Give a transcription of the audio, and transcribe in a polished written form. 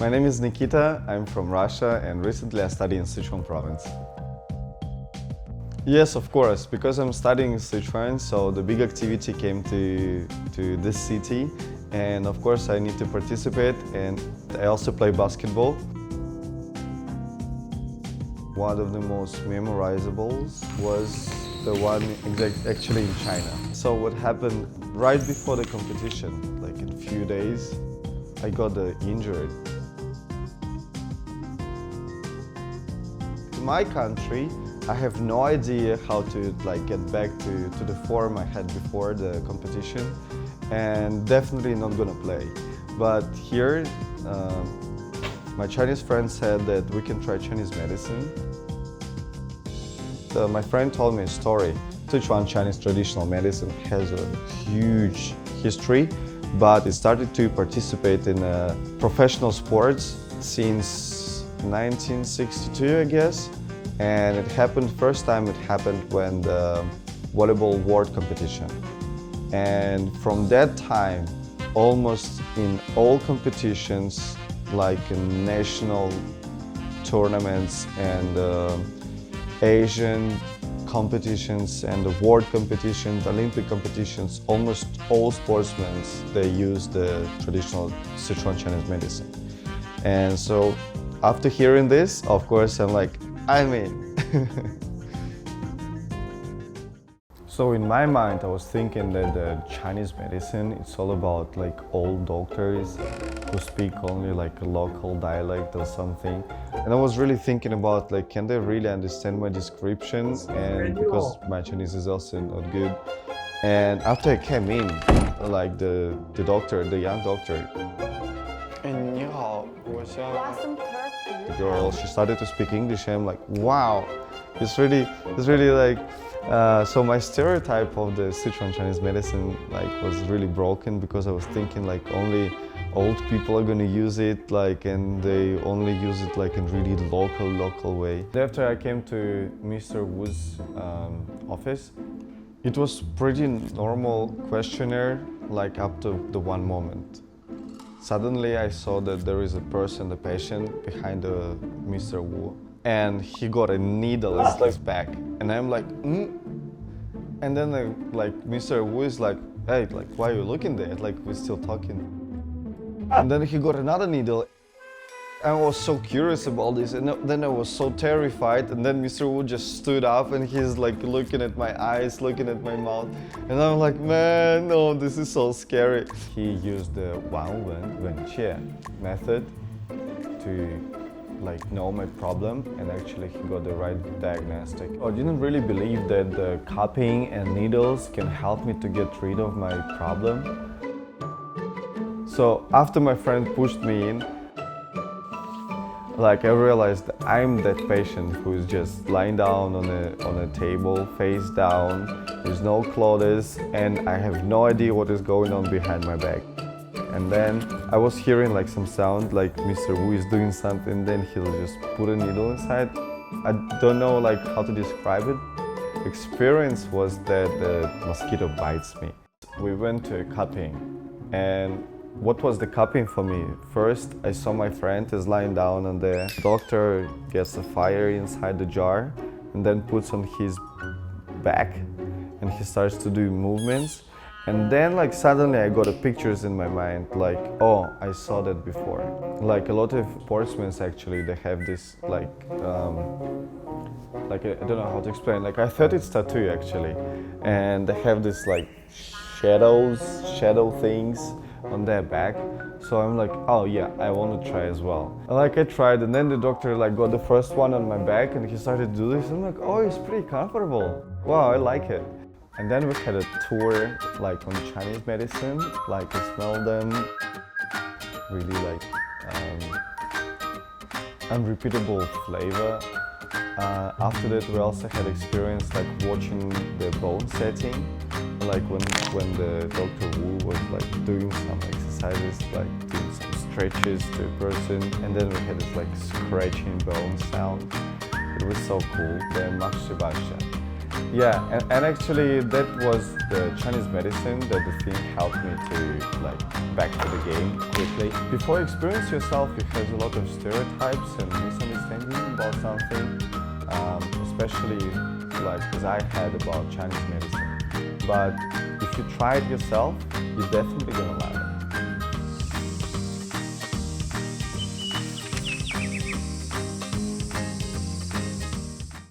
My name is Nikita, I'm from Russia and recently I study in Sichuan province. Yes, of course, because I'm studying in Sichuan, so the big activity came to this city and of course I need to participate and I also play basketball. One of the most memorizables was the one actually in China. So what happened right before the competition, like in a few days, I got injured. In my country, I have no idea how to get back to the form I had before the competition and definitely not gonna play. But here, my Chinese friend said that we can try Chinese medicine. My friend told me a story. Sichuan Chinese traditional medicine has a huge history, but it started to participate in professional sports since 1962, I guess. And first time it happened when the volleyball world competition. And from that time, almost in all competitions, like in national tournaments and Asian competitions and the world competitions, Olympic competitions, almost all sportsmen, they use the traditional Sichuan Chinese medicine. And so after hearing this, of course, I'm in. So in my mind, I was thinking that the Chinese medicine, it's all about old doctors who speak only a local dialect or something. And I was really thinking about can they really understand my descriptions? And because my Chinese is also not good. And after I came in, the doctor, the young doctor, 你好，我想 the girl, she started to speak English and I'm like, wow, it's really so my stereotype of the Sichuan Chinese medicine was really broken because I was thinking only old people are gonna use it and they only use it in really local way. After I came to Mr. Wu's office, it was pretty normal questionnaire up to the one moment. Suddenly I saw that there is a person, the patient, behind Mr. Wu, and he got a needle in his back. And I'm like, And then Mr. Wu is like, hey, why are you looking there? We're still talking. And then he got another needle. I was so curious about this, and then I was so terrified, and then Mr. Wu just stood up and he's looking at my eyes, looking at my mouth, and I'm like, man, no, this is so scary. He used the Wenqie method to know my problem, and actually he got the right diagnostic. I didn't really believe that the cupping and needles can help me to get rid of my problem. So after my friend pushed me in, I realized I'm that patient who's just lying down on a table, face down, with no clothes, and I have no idea what is going on behind my back. And then I was hearing some sound, Mr. Wu is doing something, then he'll just put a needle inside. I don't know how to describe it. Experience was that the mosquito bites me. We went to a cupping, and what was the cupping for me? First, I saw my friend is lying down and the doctor gets a fire inside the jar and then puts on his back and he starts to do movements. And then suddenly I got pictures in my mind oh, I saw that before. A lot of sportsmen actually, they have this I don't know how to explain. I thought it's tattoo actually. And they have this shadow things on their back. So I'm oh yeah, I want to try as well. I tried, and then the doctor got the first one on my back and he started to do this. I'm oh, it's pretty comfortable. Wow, I like it. And then we had a tour on Chinese medicine, I smelled them, really unrepeatable flavor. After that we also had experience watching the bone setting, when the Dr. Wu was doing some exercises, doing some stretches to a person, and then we had this scratching bone sound. It was so cool, the moxibustion. Yeah, and actually that was the Chinese medicine that the thing helped me to like back to the game quickly. Before you experience yourself, you have a lot of stereotypes and misunderstanding about something, especially like as I had about Chinese medicine. But if you try it yourself, you're definitely gonna like it.